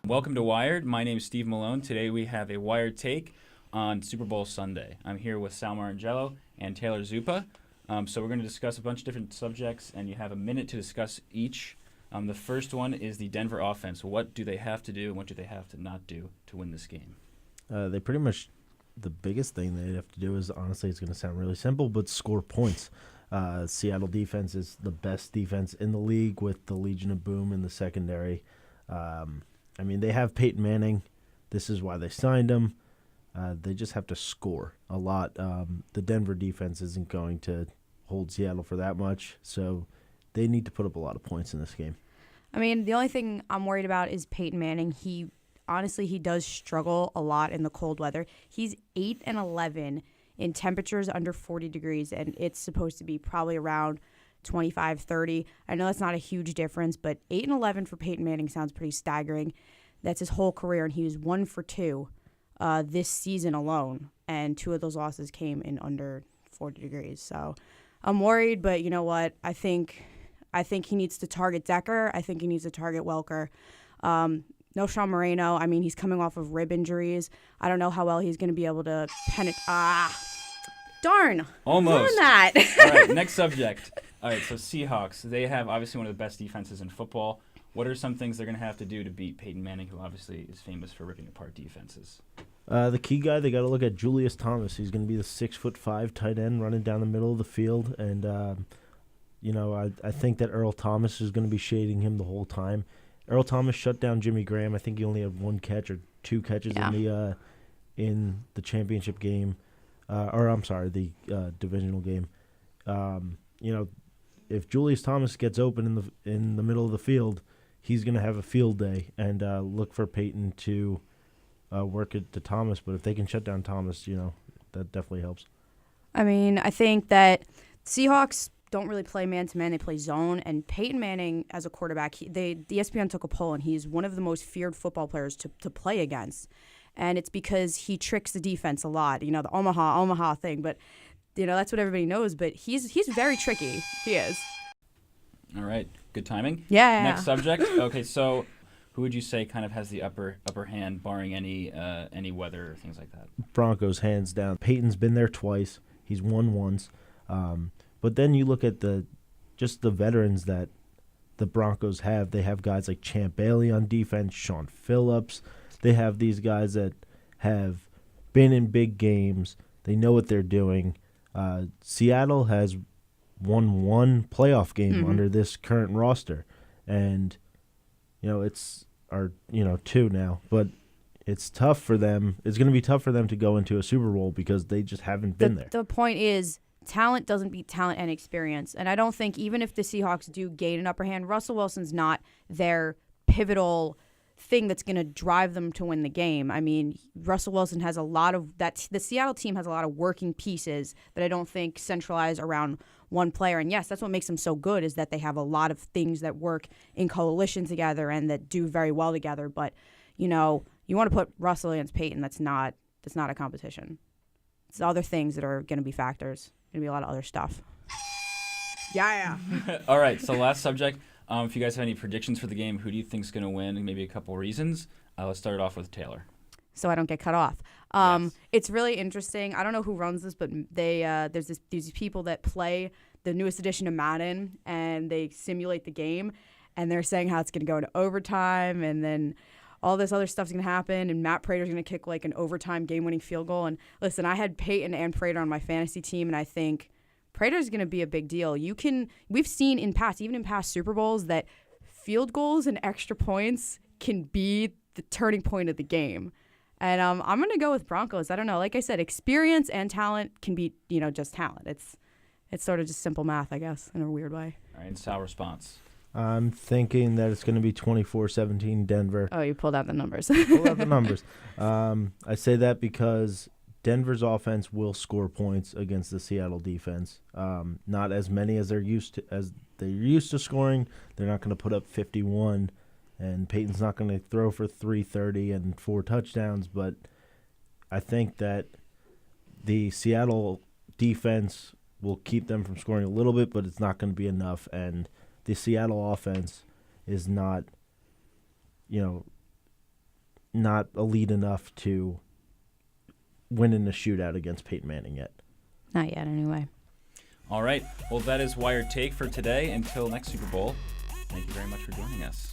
Welcome to Wired. My name is Steve Melone. Today we have a Wired take on Super Bowl Sunday. I'm here with Sal Morrongiello and Taylor Zuppa. So we're going to discuss a bunch of different subjects, and you have a minute to discuss each. The first one is the Denver offense. What do they have to do, and what do they have to not do to win this game? They pretty much, the biggest thing they have to do is, honestly, it's going to sound really simple, but score points. Seattle defense is the best defense in the league with the Legion of Boom in the secondary. They have Peyton Manning. This is why they signed him. They just have to score a lot. The Denver defense isn't going to hold Seattle for that much, so they need to put up a lot of points in this game. The only thing I'm worried about is Peyton Manning. He does struggle a lot in the cold weather. He's 8-11 in temperatures under 40 degrees, and it's supposed to be probably around 25, 30. I know that's not a huge difference, but 8-11 for Peyton Manning sounds pretty staggering. That's his whole career, and he was 1 for 2 this season alone, and 2 of those losses came in under 40 degrees. So I'm worried, but you know what? I think he needs to target Decker. I think he needs to target Welker. No Sean Moreno. He's coming off of rib injuries. I don't know how well he's going to be able to penetrate. Darn. Almost. Darn that. All right, next subject. All right, so Seahawks. They have obviously one of the best defenses in football. What are some things they're going to have to do to beat Peyton Manning, who obviously is famous for ripping apart defenses? The key guy, they got to look at Julius Thomas. He's going to be the 6'5" tight end running down the middle of the field. And, I think that Earl Thomas is going to be shading him the whole time. Earl Thomas shut down Jimmy Graham. I think he only had 1 catch or 2 catches in the championship game. The divisional game. If Julius Thomas gets open in the middle of the field, he's going to have a field day, and look for Peyton to work it to Thomas. But if they can shut down Thomas, that definitely helps. I think that Seahawks don't really play man-to-man. They play zone. And Peyton Manning, as a quarterback, the ESPN took a poll, and he's one of the most feared football players to play against. And it's because he tricks the defense a lot, the Omaha thing. But, that's what everybody knows. But he's very tricky. He is. All right. Good timing. Yeah. Next subject. Okay, so who would you say kind of has the upper hand, barring any weather or things like that? Broncos, hands down. Peyton's been there twice. He's won once. But then you look at the veterans that the Broncos have. They have guys like Champ Bailey on defense, Sean Phillips. They have these guys that have been in big games. They know what they're doing. Seattle has won 1 playoff game under this current roster. And, it's 2 now. But it's tough for them. It's going to be tough for them to go into a Super Bowl because they just haven't been there. The point is, talent doesn't beat talent and experience. And I don't think even if the Seahawks do gain an upper hand, Russell Wilson's not their pivotal thing that's going to drive them to win the game. Russell Wilson has a lot of that. The Seattle team has a lot of working pieces that I don't think centralize around one player. And yes, that's what makes them so good, is that they have a lot of things that work in coalition together and that do very well together. But, you want to put Russell against Peyton. That's not a competition. It's other things that are going to be factors. Going to be a lot of other stuff. Yeah. All right, so last subject. If you guys have any predictions for the game, who do you think is going to win, and maybe a couple reasons? Let's start it off with Taylor. So I don't get cut off. Yes. It's really interesting. I don't know who runs this, but there's these people that play the newest edition of Madden, and they simulate the game, and they're saying how it's going to go into overtime, and then all this other stuff's going to happen, and Matt Prater's going to kick like an overtime game-winning field goal. And listen, I had Peyton and Prater on my fantasy team, and I think Prater's going to be a big deal. We've seen in past Super Bowls, that field goals and extra points can be the turning point of the game. And I'm going to go with Broncos. I don't know. Like I said, experience and talent can beat, just talent. It's sort of just simple math, I guess, in a weird way. All right, Sal, response. I'm thinking that it's going to be 24-17 Denver. Oh, you pulled out the numbers. Pulled out the numbers. I say that because Denver's offense will score points against the Seattle defense. Not as many as they're used to scoring. They're not going to put up 51, and Peyton's not going to throw for 330 and 4 touchdowns. But I think that the Seattle defense will keep them from scoring a little bit, but it's not going to be enough. And the Seattle offense is not, not elite enough to win in a shootout against Peyton Manning yet. Not yet, anyway. All right. Well, that is Wired Take for today. Until next Super Bowl, thank you very much for joining us.